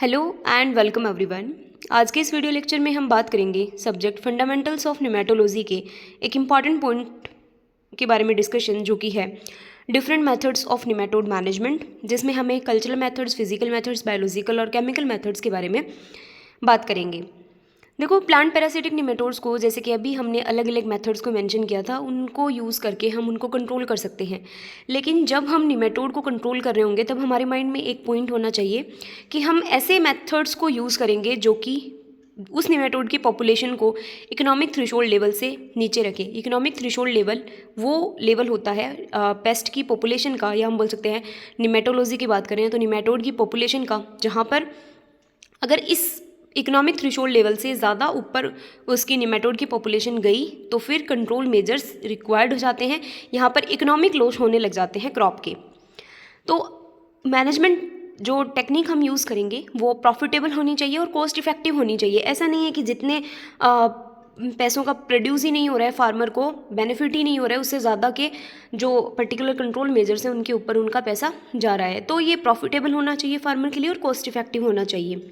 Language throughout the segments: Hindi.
Hello and welcome everyone. आज के इस वीडियो लेक्चर में हम बात करेंगे सब्जेक्ट फंडामेंटल्स ऑफ निमेटोलॉजी के एक इम्पॉर्टेंट पॉइंट के बारे में डिस्कशन, जो कि है different methods of nematode management, जिसमें हमें cultural methods, physical methods, biological और केमिकल मेथड्स के बारे में बात करेंगे। देखो, प्लांट पैरासिटिक निमेटोड्स को, जैसे कि अभी हमने अलग अलग मेथड्स को मेंशन किया था, उनको यूज़ करके हम उनको कंट्रोल कर सकते हैं। लेकिन जब हम निमेटोड को कंट्रोल कर रहे होंगे तब हमारे माइंड में एक पॉइंट होना चाहिए कि हम ऐसे मेथड्स को यूज़ करेंगे जो कि उस निमेटोड की पॉपुलेशन को इकोनॉमिक थ्रेशोल्ड लेवल से नीचे रखे। इकोनॉमिक थ्रेशोल्ड लेवल वो लेवल होता है पेस्ट की पॉपुलेशन का, या हम बोल सकते हैं निमेटोलॉजी की बात करें तो निमेटोड की पॉपुलेशन का, जहाँ पर अगर इस इकोनॉमिक थ्रेशोल्ड लेवल से ज़्यादा ऊपर उसकी निमेटोड की पॉपुलेशन गई तो फिर कंट्रोल मेजर्स रिक्वायर्ड हो जाते हैं। यहाँ पर इकोनॉमिक लॉस होने लग जाते हैं क्रॉप के। तो मैनेजमेंट जो टेक्निक हम यूज़ करेंगे वो प्रॉफिटेबल होनी चाहिए और कॉस्ट इफेक्टिव होनी चाहिए। ऐसा नहीं है कि जितने पैसों का प्रोड्यूस ही नहीं हो रहा है, फार्मर को बेनिफिट ही नहीं हो रहा है, उससे ज़्यादा के जो पर्टिकुलर कंट्रोल मेजर्स हैं उनके ऊपर उनका पैसा जा रहा है। तो ये प्रॉफिटेबल होना चाहिए फार्मर के लिए और कॉस्ट इफेक्टिव होना चाहिए।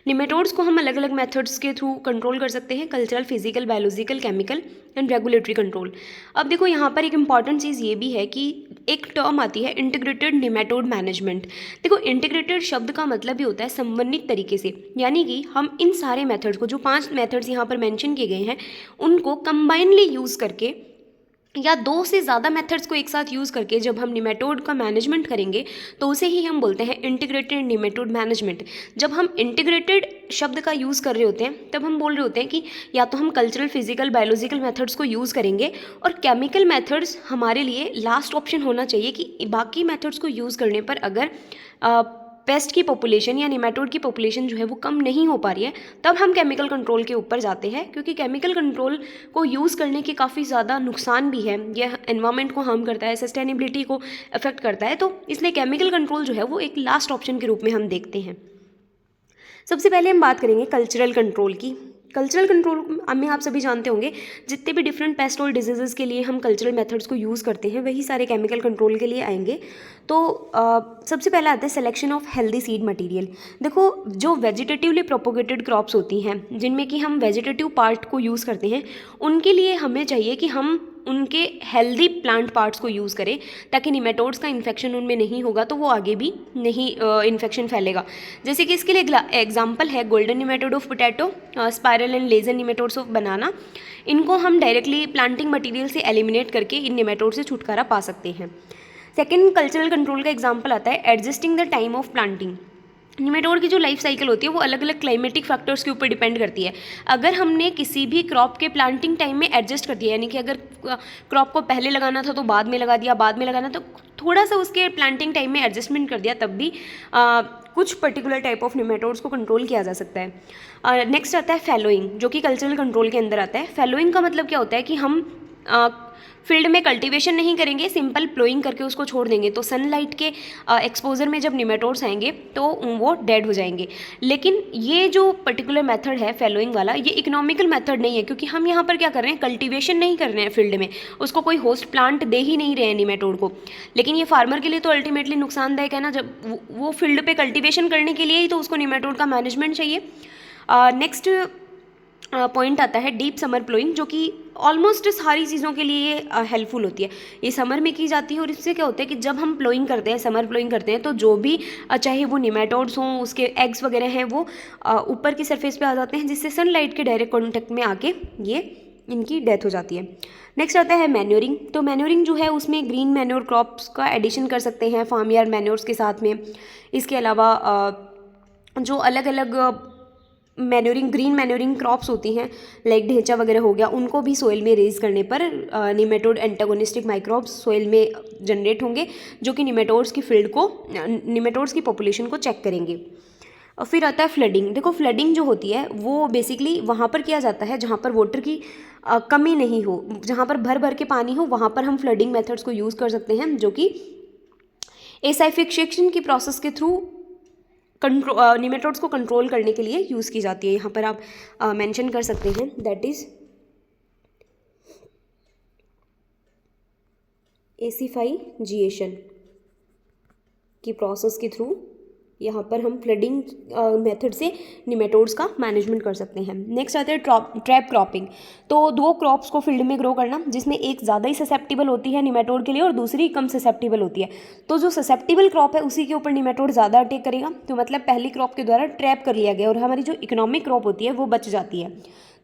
निमेटोड्स को हम अलग अलग मेथड्स के थ्रू कंट्रोल कर सकते हैं: cultural, physical, biological, chemical and regulatory control. अब देखो, यहाँ पर एक इंपॉर्टेंट चीज़ ये भी है कि एक टर्म आती है इंटीग्रेटेड निमेटोड मैनेजमेंट। देखो, इंटीग्रेटेड शब्द का मतलब ही होता है समन्वित तरीके से, यानी कि हम इन सारे मेथड्स को, जो 5 मेथड्स यहाँ पर मेंशन किए गए हैं, उनको कंबाइनली यूज़ करके या 2 से ज़्यादा मेथड्स को एक साथ यूज़ करके जब हम निमेटोड का मैनेजमेंट करेंगे तो उसे ही हम बोलते हैं इंटीग्रेटेड निमेटोड मैनेजमेंट। जब हम इंटीग्रेटेड शब्द का यूज़ कर रहे होते हैं तब हम बोल रहे होते हैं कि या तो हम कल्चरल, फिजिकल, बायोलॉजिकल मेथड्स को यूज़ करेंगे और केमिकल मेथड्स हमारे लिए लास्ट ऑप्शन होना चाहिए, कि बाकी मेथड्स को यूज़ करने पर अगर पेस्ट की पॉपुलेशन या निमेटोड की पॉपुलेशन जो है वो कम नहीं हो पा रही है तब हम केमिकल कंट्रोल के ऊपर जाते हैं, क्योंकि केमिकल कंट्रोल को यूज़ करने के काफ़ी ज़्यादा नुकसान भी है। यह एनवायरनमेंट को हार्म करता है, सस्टेनेबिलिटी को अफेक्ट करता है, तो इसलिए केमिकल कंट्रोल जो है वो एक लास्ट ऑप्शन के रूप में हम देखते हैं। सबसे पहले हम बात करेंगे कल्चरल कंट्रोल की। कल्चरल कंट्रोल में आप सभी जानते होंगे, जितने भी डिफरेंट पेस्ट और डिजीज़ के लिए हम कल्चरल मेथड्स को यूज़ करते हैं वही सारे केमिकल कंट्रोल के लिए आएंगे। तो सबसे पहला आता है selection of healthy seed material. देखो, जो वेजिटेटिवली प्रोपोगेटेड क्रॉप्स होती हैं जिनमें कि हम वेजिटेटिव पार्ट को यूज़ करते हैं, उनके लिए हमें चाहिए कि हम उनके हेल्दी प्लांट पार्ट्स को यूज़ करें, ताकि निमेटोड्स का इन्फेक्शन उनमें नहीं होगा तो वो आगे भी नहीं इन्फेक्शन फैलेगा। जैसे कि इसके लिए एग्जांपल है golden nematode of potato, spiral and lesion nematodes of banana. इनको हम डायरेक्टली प्लांटिंग मटेरियल से एलिमिनेट करके इन निमेटोड से छुटकारा पा सकते हैं। सेकेंड कल्चरल कंट्रोल का एग्जाम्पल आता है adjusting the time of planting. Nematode की जो लाइफ साइकिल होती है वो अलग अलग क्लाइमेटिक फैक्टर्स के ऊपर डिपेंड करती है। अगर हमने किसी भी क्रॉप के प्लांटिंग टाइम में एडजस्ट कर दिया, यानी कि अगर क्रॉप को पहले लगाना था तो बाद में लगा दिया, बाद में लगाना तो थोड़ा सा उसके प्लांटिंग टाइम में एडजस्टमेंट कर दिया, तब भी कुछ पर्टिकुलर टाइप ऑफ निमेटोड्स को कंट्रोल किया जा सकता है। नेक्स्ट आता है फैलोइंग, जो कि कल्चरल कंट्रोल के अंदर आता है। फैलोइंग का मतलब क्या होता है कि हम फील्ड में कल्टीवेशन नहीं करेंगे, सिंपल प्लोइंग करके उसको छोड़ देंगे, तो सनलाइट के एक्सपोजर में जब निमेटोड्स आएंगे तो वो डेड हो जाएंगे। लेकिन ये जो पर्टिकुलर मेथड है फैलोइंग वाला, ये इकोनॉमिकल मेथड नहीं है, क्योंकि हम यहाँ पर क्या कर रहे हैं, कल्टीवेशन नहीं कर रहे हैं फील्ड में, उसको कोई होस्ट प्लांट दे ही नहीं रहे हैं निमेटोड को। लेकिन ये फार्मर के लिए तो अल्टीमेटली नुकसानदायक है ना, जब वो फील्ड पे कल्टीवेशन करने के लिए ही तो उसको निमेटोड का मैनेजमेंट चाहिए। नेक्स्ट पॉइंट आता है डीप समर प्लोइंग, जो कि ऑलमोस्ट सारी चीज़ों के लिए हेल्पफुल होती है। ये समर में की जाती है और इससे क्या होता है कि जब हम प्लोइंग करते हैं, समर प्लोइंग करते हैं, तो जो भी चाहे वो निमेटोड्स हों, उसके एग्स वगैरह हैं, वो ऊपर की सरफेस पे आ जाते हैं, जिससे सनलाइट के डायरेक्ट कॉन्टेक्ट में आके ये इनकी डेथ हो जाती है। नेक्स्ट आता है मैन्योरिंग। तो मैन्योरिंग जो है उसमें ग्रीन मैन्योर क्रॉप्स का एडिशन कर सकते हैं फार्म यार्ड मैन्योर्स के साथ में। इसके अलावा जो अलग अलग मैन्योरिंग, ग्रीन मैन्योरिंग क्रॉप्स होती हैं, लाइक ढेंचा वगैरह हो गया, उनको भी सोइल में रेज करने पर निमेटोड एंटागोनिस्टिक माइक्रोब्स सोइल में जनरेट होंगे, जो कि निमेटोड्स की फील्ड को, निमेटोड्स की पॉपुलेशन को चेक करेंगे। और फिर आता है फ्लडिंग। देखो, फ्लडिंग जो होती है वो बेसिकली वहाँ पर किया जाता है जहाँ पर वाटर की कमी नहीं हो, जहाँ पर भर भर के पानी हो, वहाँ पर हम फ्लडिंग मेथड्स को यूज़ कर सकते हैं, जो कि एसाइफिकेशन की प्रोसेस के थ्रू निमेटोड्स को कंट्रोल करने के लिए यूज़ की जाती है। यहाँ पर आप मेंशन कर सकते हैं, दैट इज एसिफाइजिएशन की प्रोसेस के थ्रू यहाँ पर हम फ्लडिंग मेथड से निमेटोड्स का मैनेजमेंट कर सकते हैं। नेक्स्ट आता है ट्रैप क्रॉपिंग। तो दो क्रॉप्स को फील्ड में ग्रो करना जिसमें एक ज़्यादा ही ससेप्टिबल होती है निमेटोड के लिए और दूसरी कम ससेप्टिबल होती है। तो जो ससेप्टिबल क्रॉप है उसी के ऊपर निमेटोड ज़्यादा अटैक करेगा, तो मतलब पहली क्रॉप के द्वारा ट्रैप कर लिया गया और हमारी जो इकोनॉमिक क्रॉप होती है वो बच जाती है।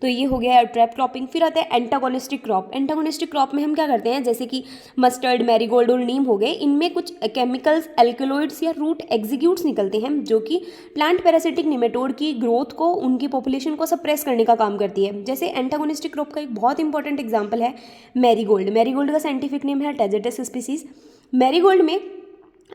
तो ये हो गया ट्रैप क्रॉपिंग। फिर आता है एंटागोनिस्टिक क्रॉप। एंटागोनिस्टिक क्रॉप में हम क्या करते हैं, जैसे कि मस्टर्ड, मैरीगोल्ड और नीम हो गए, इनमें कुछ केमिकल्स, एल्कलॉइड्स या रूट एग्जीक्यूट्स निकलते हैं जो कि प्लांट पैरासिटिक निमेटोड की ग्रोथ को, उनकी पॉपुलेशन को सप्रेस करने का काम करती है। जैसे एंटागोनिस्टिक क्रॉप का एक बहुत इंपॉर्टेंट एग्जाम्पल है मैरीगोल्ड। मैरीगोल्ड का साइंटिफिक नेम है टेजेटस स्पीसीज। मैरीगोल्ड में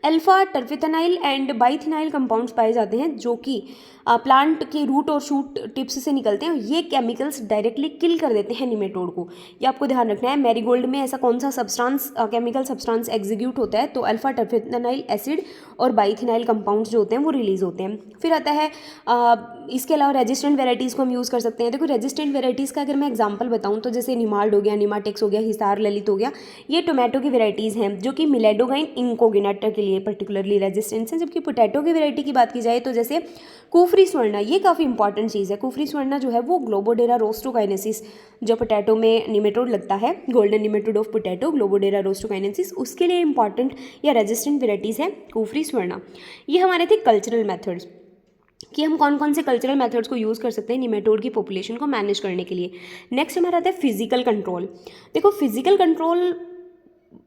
अल्फा टर्फिथनाइल एंड बाइथिनाइल कंपाउंड्स पाए जाते हैं जो कि प्लांट के रूट और शूट टिप्स से निकलते हैं। ये केमिकल्स डायरेक्टली किल कर देते हैं निमेटोड को। ये आपको ध्यान रखना है। मैरीगोल्ड में ऐसा कौन सा सब्सटेंस, केमिकल सब्सटेंस एग्जीक्यूट होता है, तो अल्फा टर्फिथनाइल एसिड और बाइथिनाइल कंपाउंड्स जो होते हैं वो रिलीज होते हैं। फिर आता है इसके अलावा रेजिस्टेंट वेराइटीज़ को हम यूज़ कर सकते हैं। देखो रेजिस्टेंट वेराइटीज़ का अगर मैं एग्जाम्पल बताऊँ तो जैसे निमार्ड हो गया, निमाटेक्स हो गया, हिसार ललित हो गया, ये टोमेटो की वेराइटीज़ हैं जो कि मिलेडोगाइन इंकोगिनेटा के लिए पर्टिकुलरली रेजिस्टेंट हैं। जबकि पोटैटो की वेराइटी की बात की जाए तो जैसे कुफरी स्वर्णा, ये काफ़ी इंपॉर्टेंट चीज़ है। कुफरी स्वर्णा जो है वो ग्लोबोडेरा रोस्टोकाइनेसिस, जो पोटैटो में निमेटोड लगता है, गोल्डन निमेटोड ऑफ पोटैटो, ग्लोबोडेरा रोस्टोकाइनेसिस, उसके लिए इंपॉर्टेंट या रेजिस्टेंट वेराइटीज़ है कुफरी स्वर्णा। ये हमारे थे कल्चरल मेथड्स कि हम कौन कौन से कल्चरल मेथड्स को यूज़ कर सकते हैं निमेटोड की पॉपुलेशन को मैनेज करने के लिए। नेक्स्ट हमारा आता है फिजिकल कंट्रोल। देखो फिजिकल कंट्रोल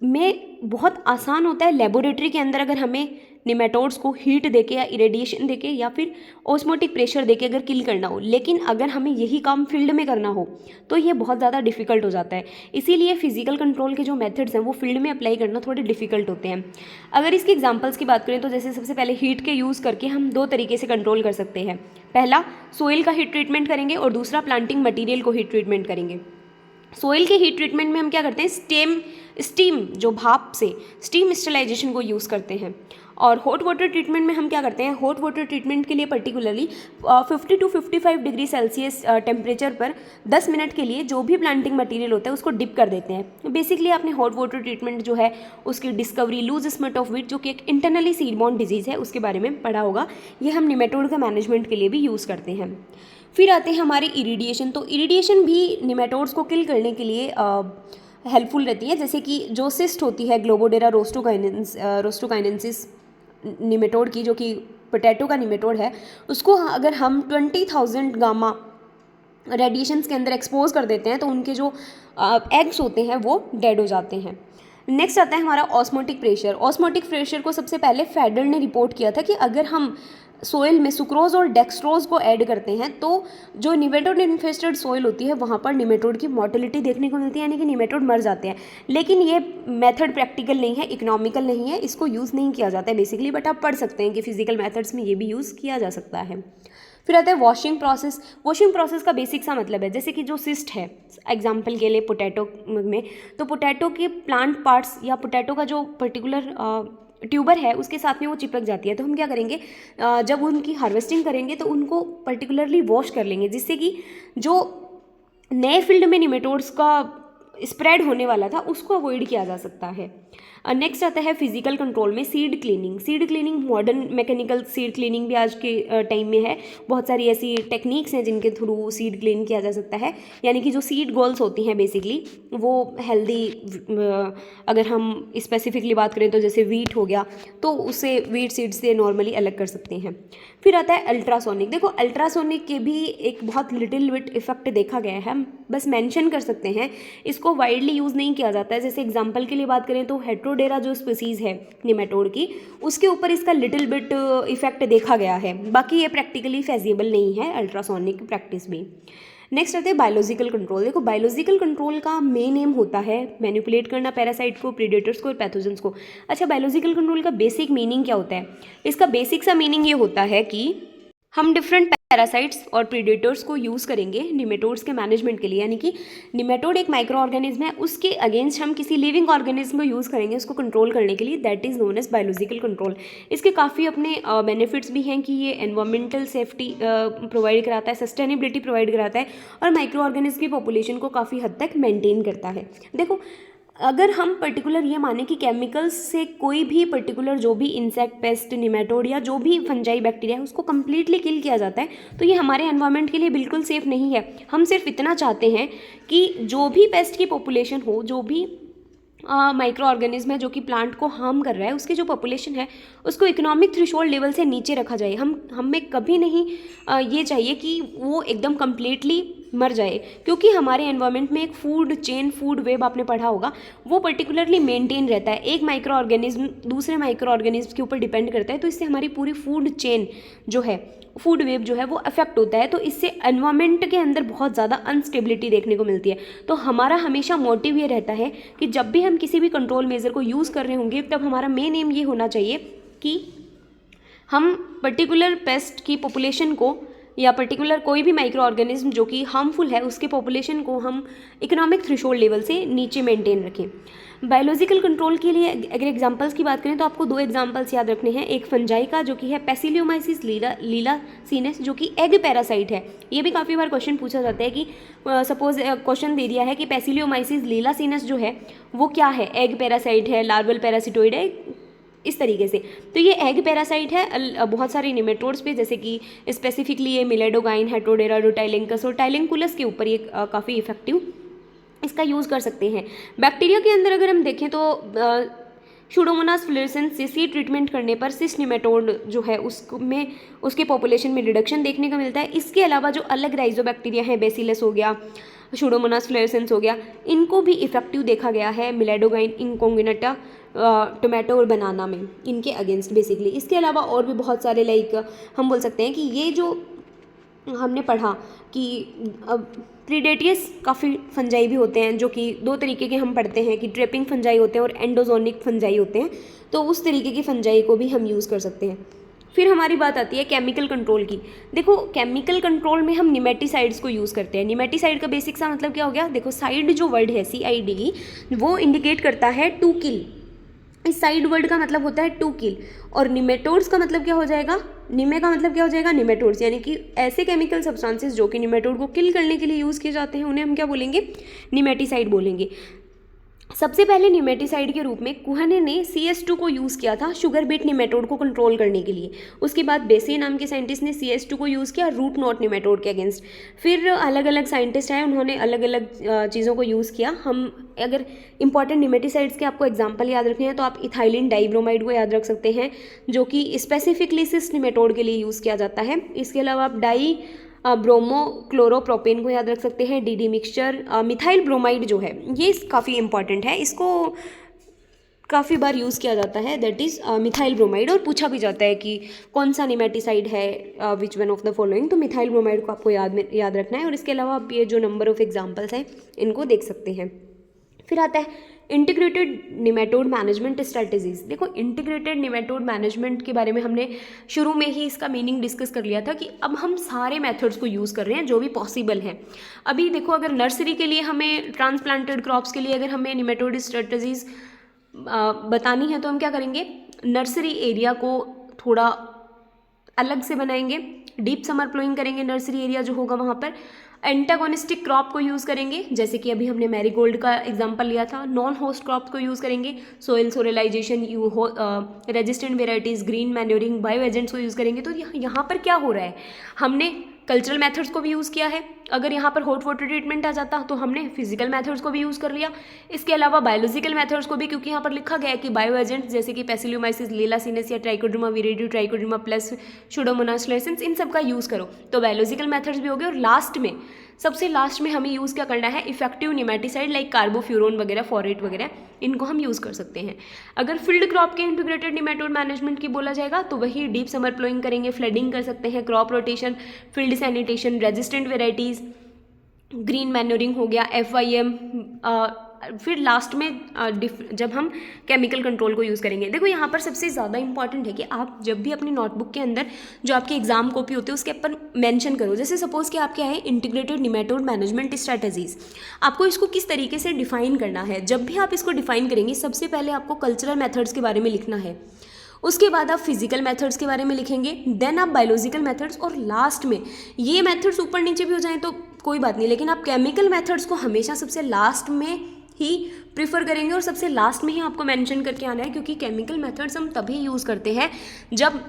में बहुत आसान होता है। लेबोरेटरी के अंदर अगर हमें निमेटोड्स को हीट देके या इरेडिएशन देके या फिर ऑस्मोटिक प्रेशर देके अगर किल करना हो, लेकिन अगर हमें यही काम फील्ड में करना हो तो ये बहुत ज़्यादा डिफिकल्ट हो जाता है। इसीलिए फिजिकल कंट्रोल के जो मेथड्स हैं वो फील्ड में अप्लाई करना थोड़े डिफिकल्ट होते हैं। अगर इसके एग्जांपल्स की बात करें तो जैसे सबसे पहले हीट के यूज़ करके हम दो तरीके से कंट्रोल कर सकते हैं। पहला सोइल का हीट ट्रीटमेंट करेंगे और दूसरा प्लांटिंग मटीरियल को हीट ट्रीटमेंट करेंगे। सोइल के हीट ट्रीटमेंट में हम क्या करते हैं, स्टीम जो भाप से स्टीम स्टरलाइजेशन को यूज़ करते हैं। और हॉट वाटर ट्रीटमेंट में हम क्या करते हैं, हॉट वाटर ट्रीटमेंट के लिए particularly 50 to 55 degree Celsius temperature पर 10 मिनट के लिए जो भी प्लांटिंग मटेरियल होता है उसको डिप कर देते हैं। बेसिकली आपने हॉट वाटर ट्रीटमेंट जो है उसकी discovery loose smut of wheat, जो कि एक इंटरनली सीड बॉर्न डिजीज़ है, उसके बारे में पढ़ा होगा। ये हम निमेटोड का मैनेजमेंट के लिए भी यूज़ करते हैं। फिर आते हैं हमारे इरिडिएशन। तो इरिडिएशन भी निमेटोड्स को किल करने के लिए हेल्पफुल रहती है। जैसे कि जो सिस्ट होती है ग्लोबोडेरा रोस्टोकाइनेंसिस निमेटोड की, जो कि पोटैटो का निमेटोड है, उसको अगर हम 20,000 गामा रेडिएशंस के अंदर एक्सपोज कर देते हैं तो उनके जो एग्स होते हैं वो डेड हो जाते हैं। नेक्स्ट आता है हमारा ऑस्मोटिक प्रेशर। ऑस्मोटिक प्रेशर को सबसे पहले फेडर ने रिपोर्ट किया था कि अगर हम सोइल में सुक्रोज और डेक्सट्रोज को ऐड करते हैं तो जो निमेटोड इन्फेस्टेड सोइल होती है वहाँ पर निमेटोड की मॉर्टेलिटी देखने को मिलती है, यानी कि निमेटोड मर जाते हैं। लेकिन ये मेथड प्रैक्टिकल नहीं है, इकोनॉमिकल नहीं है, इसको यूज़ नहीं किया जाता है बेसिकली, बट आप पढ़ सकते हैं कि फिजिकल मेथड्स में ये भी यूज़ किया जा सकता है। फिर आता है वॉशिंग प्रोसेस। वॉशिंग प्रोसेस का बेसिक सा मतलब है, जैसे कि जो सिस्ट है एग्जाम्पल के लिए पोटैटो में, तो पोटैटो के प्लांट पार्ट्स या पोटैटो का जो पर्टिकुलर ट्यूबर है उसके साथ में वो चिपक जाती है। तो हम क्या करेंगे, जब उनकी हार्वेस्टिंग करेंगे तो उनको पर्टिकुलरली वॉश कर लेंगे, जिससे कि जो नए फील्ड में निमेटोड्स का स्प्रेड होने वाला था उसको अवॉइड किया जा सकता है। नेक्स्ट आता है फिजिकल कंट्रोल में seed cleaning. Seed cleaning modern mechanical seed cleaning भी आज के टाइम में है। बहुत सारी ऐसी टेक्निक्स हैं जिनके थ्रू सीड क्लीन किया जा सकता है, यानी कि जो सीड गोल्स होती हैं बेसिकली वो हेल्दी, अगर हम स्पेसिफिकली बात करें तो जैसे वीट हो गया तो उसे वीट सीड से नॉर्मली अलग कर सकते हैं। फिर आता है अल्ट्रासोनिक। देखो अल्ट्रासोनिक के भी एक बहुत लिटिल बिट इफेक्ट देखा गया है, हम बस मेंशन कर सकते हैं, इसको वाइडली यूज़ नहीं किया जाता है। जैसे एग्जांपल के लिए बात करें तो हेट्रोडेरा जो स्पीसीज़ है निमेटोड की, उसके ऊपर इसका लिटिल बिट इफेक्ट देखा गया है, बाकी ये प्रैक्टिकली फेजिबल नहीं है अल्ट्रासोनिक प्रैक्टिस भी। नेक्स्ट आते हैं बायोलॉजिकल कंट्रोल। देखो बायोलॉजिकल कंट्रोल का मेन एम होता है मैनिपुलेट करना पैरासाइट को, प्रीडेटर्स को और पैथोजेंस को। अच्छा, बायोलॉजिकल कंट्रोल का बेसिक मीनिंग क्या होता है? इसका बेसिक सा मीनिंग ये होता है कि हम डिफरेंट पैरासाइट्स और प्रीडेटर्स को यूज़ करेंगे निमेटोड्स के मैनेजमेंट के लिए, यानी कि निमेटोड एक माइक्रो ऑर्गेनिज्म है, उसके अगेंस्ट हम किसी लिविंग ऑर्गेनिज्म को यूज़ करेंगे उसको कंट्रोल करने के लिए, that is known as biological control. इसके काफ़ी अपने बेनिफिट्स भी हैं कि ये एनवायरमेंटल सेफ्टी प्रोवाइड कराता है, सस्टेनेबिलिटी प्रोवाइड कराता है और माइक्रो ऑर्गेनिज्म की पॉपुलेशन को काफ़ी हद तक मेनटेन करता है। देखो अगर हम पर्टिकुलर ये माने कि केमिकल्स से कोई भी पर्टिकुलर जो भी इंसेक्ट, पेस्ट, निमेटोड या जो भी फंजाई बैक्टीरिया है उसको कम्प्लीटली किल किया जाता है, तो ये हमारे एनवायरनमेंट के लिए बिल्कुल सेफ़ नहीं है। हम सिर्फ इतना चाहते हैं कि जो भी पेस्ट की पॉपुलेशन हो, जो भी माइक्रो ऑर्गेनिज्म है जो कि प्लांट को हार्म कर रहा है, उसकी जो पॉपुलेशन है उसको इकोनॉमिक थ्रेशोल्ड लेवल से नीचे रखा जाए। हमें कभी नहीं ये चाहिए कि वो एकदम कम्प्लीटली मर जाए, क्योंकि हमारे एनवायरनमेंट में एक फूड चेन, फूड वेब आपने पढ़ा होगा, वो पर्टिकुलरली मेंटेन रहता है। एक माइक्रो ऑर्गेनिज्म दूसरे माइक्रो ऑर्गेनिज्म के ऊपर डिपेंड करता है, तो इससे हमारी पूरी फूड चेन जो है, फूड वेब जो है वो अफेक्ट होता है। तो इससे एनवायरनमेंट के अंदर बहुत ज़्यादा अनस्टेबिलिटी देखने को मिलती है। तो हमारा हमेशा मोटिव ये रहता है कि जब भी हम किसी भी कंट्रोल मेजर को यूज़ कर रहे होंगे, तब हमारा मेन एम ये होना चाहिए कि हम पर्टिकुलर पेस्ट की पॉपुलेशन को या पर्टिकुलर कोई भी माइक्रो ऑर्गेनिज्म जो कि हार्मफुल है उसके पॉपुलेशन को हम इकोनॉमिक थ्रेशोल्ड लेवल से नीचे मेंटेन रखें। बायोलॉजिकल कंट्रोल के लिए अगर एग्जांपल्स की बात करें तो आपको 2 एग्जांपल्स याद रखने हैं। एक फंजाई का जो कि है पैसिलियोमाइसिस लीलासीनेस, जो कि एग पैरासाइट है। ये भी काफ़ी बार क्वेश्चन पूछा जाता है कि सपोज क्वेश्चन दे दिया है कि पैसिलियोमाइसिस लीलासीनेस जो है वो क्या है, एग पैरासाइट है, लार्वल पैरासिटोइड है, इस तरीके से। तो ये एग पैरासाइट है बहुत सारे निमेटोड्स पे, जैसे कि स्पेसिफिकली ये मिलेडोगाइन, हेटरोडेरा, रोटाइलिंकस और टाइलिंकुलस के ऊपर ये काफ़ी इफेक्टिव इसका यूज़ कर सकते हैं। बैक्टीरिया के अंदर अगर हम देखें तो शूडोमोनास फ्लोरेसेंस से ट्रीटमेंट करने पर सिस निमेटोड जो है उसमें उसके पॉपुलेशन में रिडक्शन देखने को मिलता है। इसके अलावा जो अलग राइजोबैक्टीरिया है, बेसिलस हो गया, शूडोमोनास फ्लोरेसेंस हो गया, इनको भी इफेक्टिव देखा गया है मिलेडोगाइन इंकोंगिनेटा, टोमेटो और बनाना में, इनके अगेंस्ट बेसिकली। इसके अलावा और भी बहुत सारे लाइक हम बोल सकते हैं कि ये जो हमने पढ़ा कि प्रीडेटियस काफ़ी फंजाई भी होते हैं, जो कि 2 तरीके के हम पढ़ते हैं कि ट्रैपिंग फंजाई होते हैं और एंडोजोनिक फंजाई होते हैं। तो उस तरीके की फंजाई को भी हम यूज़ कर सकते हैं। फिर हमारी बात आती है केमिकल कंट्रोल की। देखो केमिकल कंट्रोल में हम निमेटिसाइड्स को यूज़ करते हैं। निमेटिसाइड का बेसिक सा मतलब क्या हो गया, देखो साइड जो वर्ड है CID वो इंडिकेट करता है टू किल। इस साइड वर्ड का मतलब होता है टू किल, और निमेटोड्स का मतलब क्या हो जाएगा, निमे का मतलब क्या हो जाएगा, निमेटोड्स। यानी कि ऐसे केमिकल सब्सटेंसेस जो कि निमेटोड को किल करने के लिए यूज़ किए जाते हैं उन्हें हम क्या बोलेंगे, निमेटिसाइड बोलेंगे। सबसे पहले निमेटिसाइड के रूप में कुहने ने CS2 को यूज़ किया था शुगर बीट निमेटोड को कंट्रोल करने के लिए। उसके बाद बेसे नाम के साइंटिस्ट ने CS2 को यूज़ किया रूट नॉट निमेटोड के अगेंस्ट। फिर अलग अलग साइंटिस्ट आए, उन्होंने अलग अलग चीज़ों को यूज़ किया। हम अगर इंपॉर्टेंट निमेटिसाइड्स के आपको एग्जाम्पल याद रखने हैं तो आप इथाइलिन डाइब्रोमाइड को याद रख सकते हैं, जो कि स्पेसिफिकली सिस निमेटोड के लिए यूज़ किया जाता है। इसके अलावा आप डाई ब्रोमो क्लोरोप्रोपेन को याद रख सकते हैं, DD मिक्सचर, मिथाइल ब्रोमाइड जो है ये काफ़ी इंपॉर्टेंट है, इसको काफ़ी बार यूज़ किया जाता है, दैट इज़ मिथाइल ब्रोमाइड। और पूछा भी जाता है कि कौन सा निमेटिसाइड है, which one of the following, तो मिथाइल ब्रोमाइड को आपको याद रखना है। और इसके अलावा आप ये जो नंबर ऑफ एग्जाम्पल्स हैं इनको देख सकते हैं। फिर आता है इंटीग्रेटेड निमेटोड मैनेजमेंट स्ट्रैटेजीज। देखो इंटीग्रेटेड निमेटोड मैनेजमेंट के बारे में हमने शुरू में ही इसका मीनिंग डिस्कस कर लिया था कि अब हम सारे मेथड्स को यूज़ कर रहे हैं जो भी पॉसिबल हैं। अभी देखो अगर नर्सरी के लिए हमें, ट्रांसप्लांटेड क्रॉप्स के लिए अगर हमें निमेटोड स्ट्रैटेजीज बतानी है तो हम क्या करेंगे, नर्सरी एरिया को थोड़ा अलग से बनाएंगे, डीप समर प्लोइंग करेंगे नर्सरी एरिया जो होगा वहाँ पर, एंटागोनिस्टिक क्रॉप को यूज़ करेंगे, जैसे कि अभी हमने मैरीगोल्ड का एग्जांपल लिया था, नॉन होस्ट क्रॉप को यूज़ करेंगे, soil solarization, resistant varieties, green manuring, bio agents को यूज़ करेंगे। तो यहाँ पर क्या हो रहा है, हमने कल्चरल मेथड्स को भी यूज़ किया है। अगर यहाँ पर हॉट वाटर ट्रीटमेंट आ जाता तो हमने फिजिकल मेथड्स को भी यूज़ कर लिया। इसके अलावा बायोलॉजिकल मेथड्स को भी, क्योंकि यहाँ पर लिखा गया है कि बायो एजेंट्स जैसे कि पैसिलियोमाइसिस लीलासीनेस या ट्राइकोडर्मा विरिडियो, ट्राइकोडर्मा प्लस शूडोमोनास फ्लोरेसेंस, इन सब का यूज़ करो। तो बायोलॉजिकल मेथड्स भी हो गए। और लास्ट में, सबसे लास्ट में हमें यूज़ क्या करना है, इफेक्टिव निमेटिसाइड लाइक कार्बोफ्यूरोन वगैरह, फॉरेट वगैरह, इनको हम यूज़ कर सकते हैं। अगर फील्ड क्रॉप के इंटीग्रेटेड निमेटोड मैनेजमेंट की बोला जाएगा तो वही डीप समर प्लोइंग करेंगे, फ्लडिंग कर सकते हैं, crop rotation, field sanitation, resistant varieties, green manuring हो गया, FIM, फिर लास्ट में जब हम केमिकल कंट्रोल को यूज़ करेंगे। देखो यहाँ पर सबसे ज़्यादा इंपॉर्टेंट है कि आप जब भी अपनी नोटबुक के अंदर जो आपकी एग्जाम कॉपी होती है उसके ऊपर मेंशन करो। जैसे सपोज कि आप क्या है, इंटीग्रेटेड निमेटोड मैनेजमेंट स्ट्रैटेजीज, आपको इसको किस तरीके से डिफाइन करना है। जब भी आप इसको डिफाइन करेंगे सबसे पहले आपको कल्चरल मेथड्स के बारे में लिखना है, उसके बाद आप फिजिकल मेथड्स के बारे में लिखेंगे, देन आप बायोलॉजिकल मेथड्स, और लास्ट में ये मेथड्स ऊपर नीचे भी हो जाएं तो कोई बात नहीं, लेकिन आप केमिकल मेथड्स को हमेशा सबसे लास्ट में ही प्रिफर करेंगे और सबसे लास्ट में ही आपको मेंशन करके आना है, क्योंकि केमिकल मेथड्स हम तभी यूज़ करते हैं जब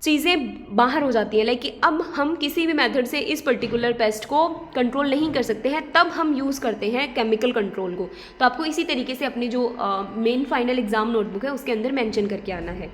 चीज़ें बाहर हो जाती है, लाइक कि अब हम किसी भी मेथड से इस पर्टिकुलर पेस्ट को कंट्रोल नहीं कर सकते हैं, तब हम यूज़ करते हैं केमिकल कंट्रोल को। तो आपको इसी तरीके से अपनी जो मेन फाइनल एग्जाम नोटबुक है उसके अंदर मेंशन करके आना है।